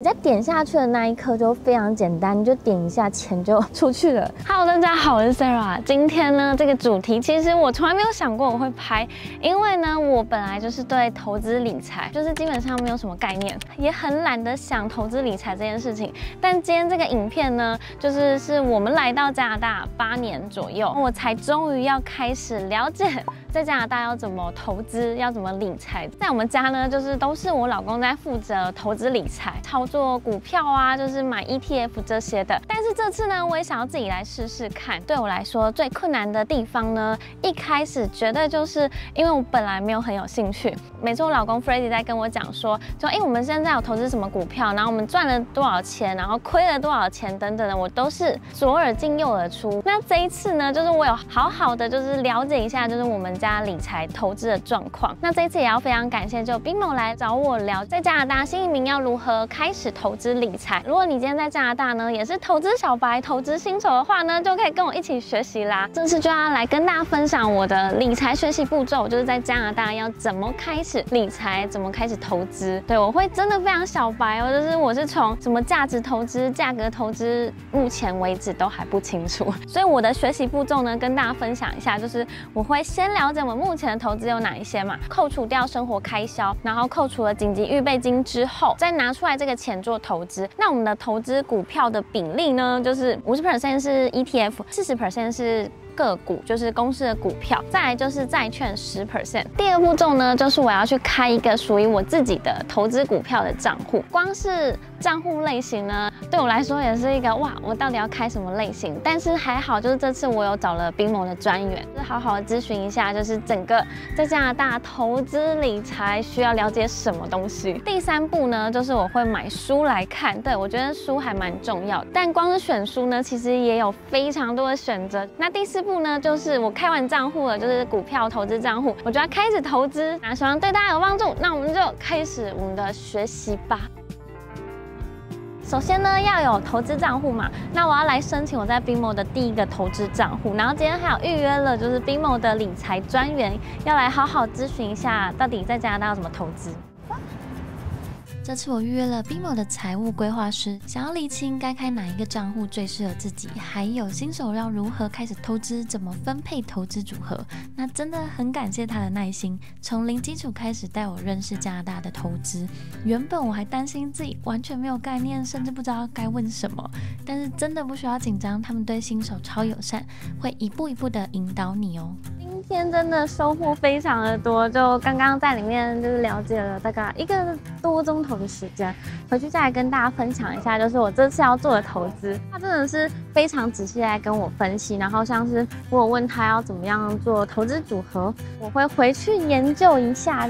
你在點下去的那一刻就非常簡單，你就點一下，錢就出去了。Hello， 大家好，我是 Sarah。今天呢，這個主題其實我從來沒有想過我會拍，因為呢，我本來就是對投資理財就是基本上沒有什麼概念，也很懶得想投資理財這件事情。但今天這個影片呢，是我們來到加拿大8年左右，我才終於要開始了解在加拿大要怎麼投資，要怎麼理財。在我們家呢，都是我老公在負責投資理財，做股票啊，就是買 ETF 這些的。但是這次呢，我也想要自己來試試看。對我來說，最困難的地方呢，一開始絕對就是因為我本來沒有很有興趣。每次我老公 Freddy 在跟我講說，我們現在有投資什麼股票，然後我們賺了多少錢，然後虧了多少錢等等的，我都是左耳進右耳出。那這一次呢，我有好好的了解一下，我們家理財投資的狀況。那這一次也要非常感謝BMO來找我聊，在加拿大新移民要如何開始投資理財。如果你今天在加拿大呢，也是投資小白、投資新手的話呢，就可以跟我一起學習啦。這次就要來跟大家分享我的理財學習步驟，就是在加拿大要怎麼開始理財，怎麼開始投資。对，我會真的非常小白哦，我是從什麼價值投資、價格投資，目前為止都還不清楚。所以我的學習步驟呢，跟大家分享一下，我會先了解我們目前的投資有哪一些嘛，扣除掉生活開銷，然後扣除了緊急預備金之後，再拿出來這個錢做投資。那我們的投資股票的比例呢，50% 是 ETF，40% 是個股，就是公司的股票，再來就是債券10%。第二步驟呢，我要去開一個屬於我自己的投資股票的賬戶。光是賬戶類型呢，對我來說也是一個哇，我到底要開什麼類型？但是還好，這次我有找了BMO的專員，好好的諮詢一下，整個在加拿大投資理財需要了解什麼東西。第三步呢，我會買書來看。對，我覺得書還蠻重要的，但光是選書呢，其實也有非常多的選擇。那第四步呢，我開完賬戶了，股票投資賬戶，我就要開始投資。那希望對大家有幫助。那我們就開始我們的學習吧。首先呢，要有投資賬戶嘛，那我要來申請我在BMO的第一個投資賬戶，然後今天還有預約了，BMO的理財專員要來好好諮詢一下，到底在加拿大要怎麼投資。這次我預約了BMO的財務規劃師，想要釐清該開哪一個賬戶最適合自己，還有新手要如何開始投資，怎麼分配投資組合。那真的很感謝他的耐心，從零基礎開始帶我認識加拿大的投資。原本我還擔心自己完全沒有概念，甚至不知道該問什麼，但是真的不需要緊張，他們對新手超友善，會一步一步的引導你哦。今天真的收穫非常的多，剛剛在裡面了解了大概1個多鐘頭的時間，回去再來跟大家分享一下，我這次要做的投資。他真的是非常仔細來跟我分析，然後像是我有問他要怎麼樣做投資組合，我會回去研究一下，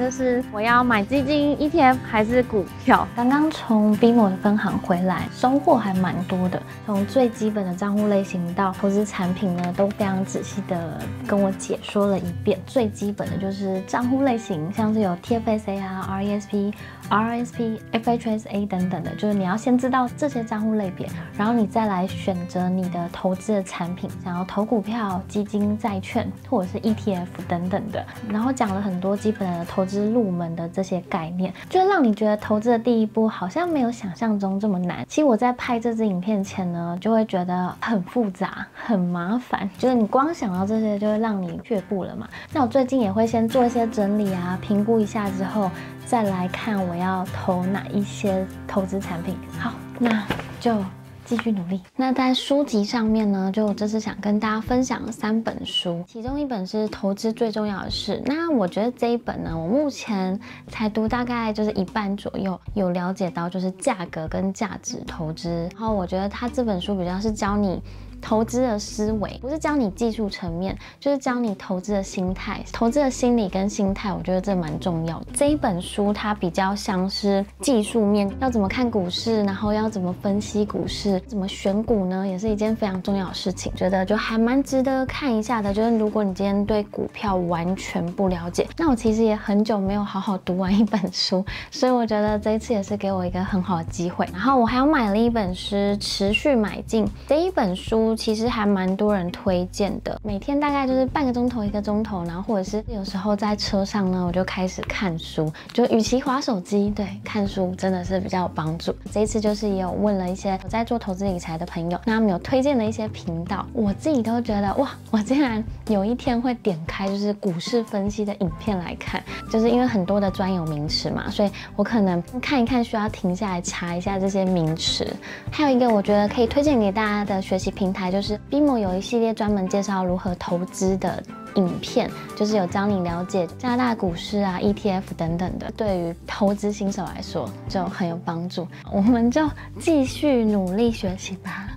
我要買基金、ETF 還是股票。剛剛從BMO的分行回來，收穫還蠻多的，從最基本的賬戶類型到投資產品呢，都非常仔細的跟我解說了一遍。最基本的就是賬戶類型，像是有 TFSA 啊、RESP、RSP、FHSA 等等的，你要先知道這些賬戶類別，然後你再來選擇你的投資的產品，想要投股票、基金、債券或者是 ETF 等等的。然後講了很多基本的投資入門的這些概念，讓你覺得投資的第一步好像沒有想象中這麼難。其實我在拍這支影片前呢，就會覺得很複雜、很麻煩，你光想到這些就會讓你卻步了嘛。那我最近也會先做一些整理啊，評估一下之後，再來看我要投哪一些投資產品。好，那就繼續努力。那在書籍上面呢，我這次想跟大家分享3本書，其中一本是《投資最重要的事》。那我覺得這一本呢，我目前才讀大概一半左右，有了解到價格跟價值投資。然後我覺得他這本書比較是教你投資的思維，不是教你技術層面，教你投資的心態、投資的心理跟心態，我覺得這蠻重要的。這一本書它比較像是技術面，要怎麼看股市，然後要怎麼分析股市，怎麼選股呢，也是一件非常重要的事情，覺得還蠻值得看一下的。如果你今天對股票完全不了解，那我其實也很久沒有好好讀完一本書，所以我覺得這一次也是給我一個很好的機會。然後我還有買了一本書《持續買進》，這一本書書其實還蠻多人推薦的，每天大概就是半個鐘頭、1個鐘頭，然後或者是有時候在車上呢，我就開始看書，就與其滑手機，對，看書真的是比較有幫助。這一次就是也有問了一些我在做投資理財的朋友，那他們有推薦的一些頻道，我自己都覺得哇，我竟然有一天會點開就是股市分析的影片來看，就是因為很多的專有名詞嘛，所以我可能看一看需要停下來查一下這些名詞。還有一個我覺得可以推薦給大家的學習平台，就是 BMO 有一系列專門介紹如何投資的影片，就是有教你了解加拿大股市啊、ETF 等等的，对於投資新手來說就很有幫助。我們就繼續努力學習吧。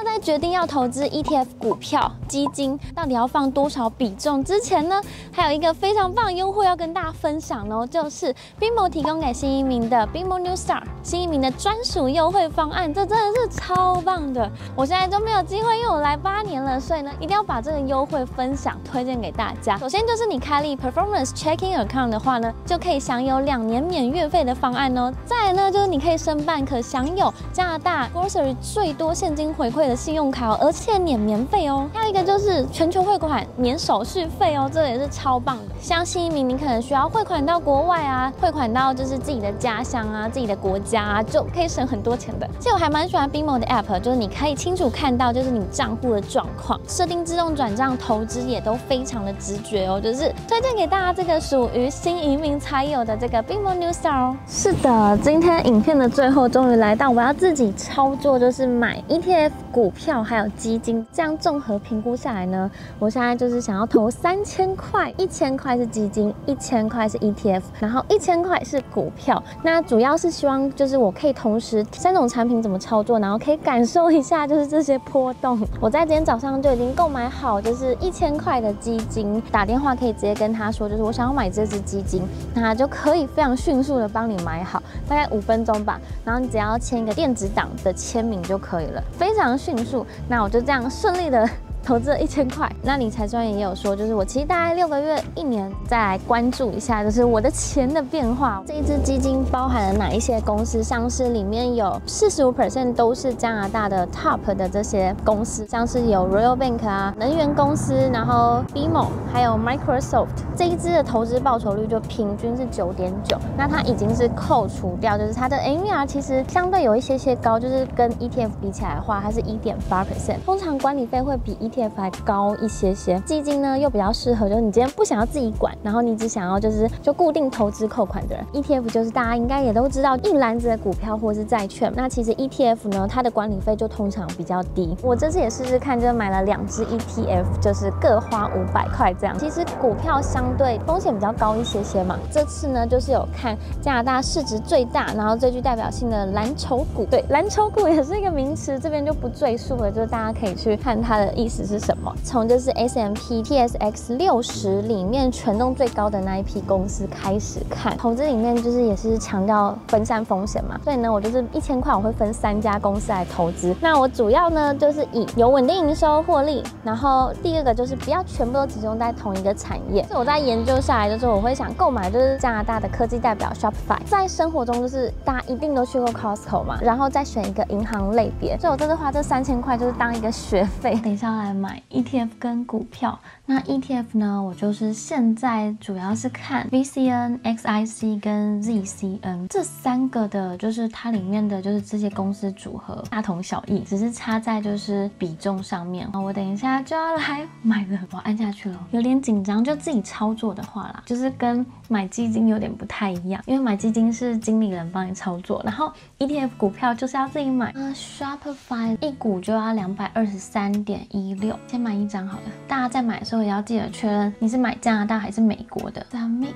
在決定要投資 ETF 股票基金到底要放多少比重之前呢，還有一個非常棒的優惠要跟大家分享哦，就是 BMO 提供給新移民的 BMO New Start 新移民的專屬優惠方案，這真的是超棒的。我現在都沒有機會，因為我來8年了，所以呢一定要把這個優惠分享推薦給大家。首先就是你開立 Performance Checking Account 的話呢，就可以享有2年免月費的方案哦。再來呢就是你可以申辦可享有加拿大 Grocery 最多現金回饋的信用卡，而且免費哦。還有一個就是全球匯款免手續費哦，这個也是超棒的。像新移民，你可能需要匯款到國外啊，匯款到就是自己的家鄉啊、自己的國家啊，就可以省很多錢的。其實我還蠻喜歡 BMO 的 App， 就是你可以清楚看到就是你賬戶的狀況，設定自動轉賬、投資也都非常的直覺哦。就是推薦給大家這個屬於新移民才有的這個 BMO New Start 哦。是的，今天影片的最後終於來到我要自己操作，就是買 ETF 股票還有基金，這樣綜合評估下來呢，我現在就是想要投3000塊，1000塊是基金，1000塊是 ETF， 然後1000塊是股票。那主要是希望就是我可以同時3種產品怎麼操作，然後可以感受一下就是這些波動。我在今天早上就已經購買好就是1000塊的基金，打電話可以直接跟他說，就是我想要買這支基金，那他就可以非常迅速的幫你買好，大概5分鐘吧，然後你只要簽一個電子檔的簽名就可以了，非常迅速。那我就這樣順利的投資了1000塊。那理財專員也有說，就是我其實大概6個月、1年再來關注一下，就是我的錢的變化。這一支基金包含了哪一些公司？像是裡面有45% 都是加拿大的 top 的這些公司，像是有 Royal Bank 啊、能源公司，然後 BMO 還有 Microsoft。這一支的投資報酬率就平均是9.9，那它已經是扣除掉，就是它的 MER 其實相對有一些高，就是跟 ETF 比起來的話，它是1.8%。通常管理費會比 ETF 還高一些。基金呢又比較適合，就是你今天不想要自己管，然後你只想要就固定投資扣款的人。ETF 就是大家應該也都知道，一籃子的股票或是債券。那其實 ETF 呢，它的管理費就通常比較低。我這次也試試看，就買了2支 ETF， 就是各花500塊這樣。其實股票相對風險比較高一些嘛。這次呢就是有看加拿大市值最大，然後最具代表性的藍籌股。對，藍籌股也是一個名詞，這邊就不赘述了，就是大家可以去看它的意思是什麼。從就是 S&P TSX 60裡面權重最高的那一批公司開始看，投資裡面就是也是強調分散風險嘛，所以呢我就是1000塊我會分3家公司來投資。那我主要呢就是以有穩定營收獲利，然後第二個就是不要全部都集中在同一個產業。所以我在研究下來就是我會想購買就是加拿大的科技代表 Shopify， 在生活中就是大家一定都去過 Costco 嘛，然後再選一個銀行類別，所以我這次花這3000塊就是當一個學費。等一下來買 ETF 跟股票。那 ETF 呢，我就是現在主要是看 VCN、XIC 跟 ZCN 這3個的，就是它裡面的就是這些公司組合大同小異，只是差在就是比重上面。我等一下就要來買了，我按下去了，有點緊張。就自己操作的話啦，就是跟買基金有點不太一樣，因為買基金是經理人幫你操作，然後 ETF 股票就是要自己買。Shopify 一股就要223.16，先買1張好了。大家在買的時候也要記得確認你是買加拿大還是美國的。Submit。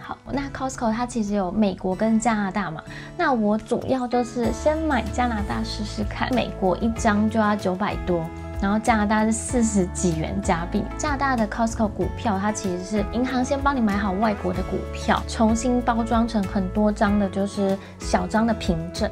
好，那 Costco 它其實有美國跟加拿大嘛，那我主要就是先買加拿大試試看，美國1張就要900多。然後加拿大是40幾元加幣。加拿大的 Costco 股票，它其實是銀行先幫你買好外國的股票，重新包裝成很多張的，就是小張的憑證。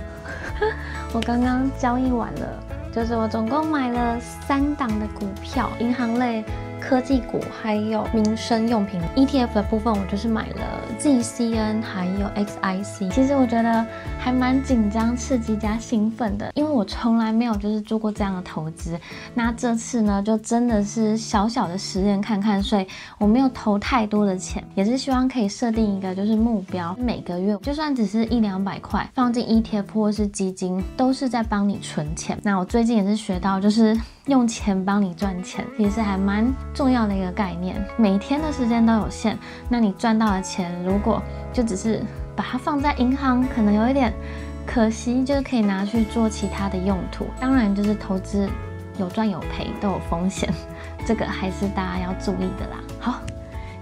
我剛剛交易完了，就是我總共買了3檔的股票，銀行類、科技股還有民生用品。ETF 的部分我就是買了 ZCN 還有 XIC， 其實我覺得還蠻緊張、刺激加興奮的，因為我從來沒有就是做過這樣的投資。那這次呢，就真的是小小的實驗看看，所以我沒有投太多的錢，也是希望可以設定一個就是目標，每個月就算只是100-200塊放進 ETF 或是基金，都是在幫你存錢。那我最近也是學到，就是用錢幫你賺錢，其實還蠻重要的一個概念。每天的時間都有限，那你賺到的錢，如果就只是把它放在銀行，可能有一點可惜，就是可以拿去做其他的用途。當然，就是投資有賺有賠，都有風險，這個還是大家要注意的啦。好。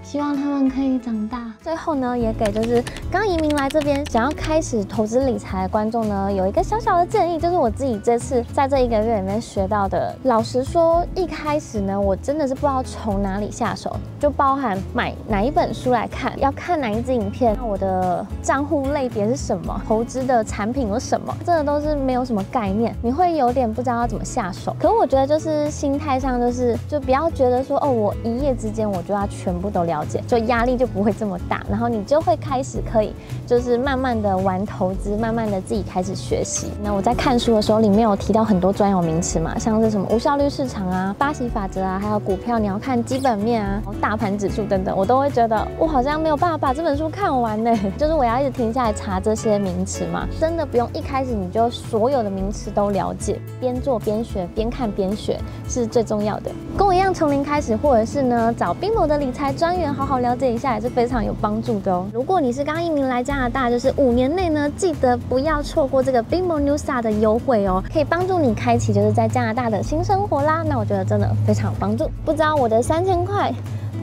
希望他們可以長大。最後呢，也給就是剛移民來這邊想要開始投資理財的觀眾呢，有一個小小的建議，就是我自己這次在這1個月裡面學到的。老實說，一開始呢，我真的是不知道從哪裡下手，就包含買哪一本書來看，要看哪一支影片，我的賬戶類別是什麼，投資的產品有什麼，真的都是沒有什麼概念，你會有點不知道要怎麼下手。可我覺得就是心態上，就不要覺得說哦，我一夜之間我就要全部都了解，就壓力就不会这么大，然後你就會開始可以就是慢慢的玩投資，慢慢的自己開始學習。那我在看書的時候，裡面有提到很多專有名詞嘛，像是什麼無效率市場啊、巴西法則啊，還有股票你要看基本面啊、大盤指數等等，我都會覺得我好像沒有辦法把這本書看完呢。就是我要一直停下來查這些名詞嘛，真的不用一開始你就所有的名詞都了解，邊做邊學，邊看邊學是最重要的。跟我一樣從零開始，或者是呢找 BIMO 的理財專員好好了解一下，也是非常有幫助的哦。如果你是剛移民來加拿大，就是5年內呢，記得不要錯過這個 BIMO NUSA 的優惠哦，可以幫助你開啟就是在加拿大的新生活啦。那我覺得真的非常有幫助。不知道我的3000塊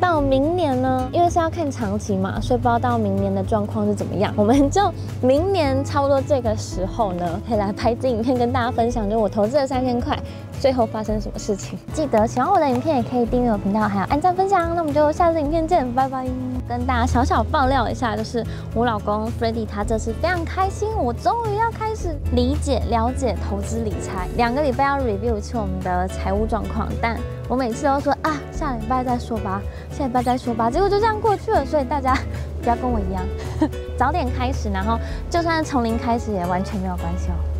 到明年呢，因為是要看長期嘛，所以不知道到明年的狀況是怎麼樣。我們就明年差不多這個時候呢，可以來拍支影片跟大家分享，就是我投資的3000塊最後發生什麼事情。記得喜歡我的影片也可以訂閱我頻道，還有按讚分享。那我們就下次影片見，拜拜。跟大家小小爆料一下，就是我老公 Freddy 他這次非常開心，我終於要開始理解了解投資理財。2個禮拜要 review 一次我們的財務狀況，但我每次都說啊，下禮拜再說吧，下禮拜再說吧，結果就這樣過去了。所以大家不要跟我一樣，早點開始，然後就算從零開始也完全沒有關係哦。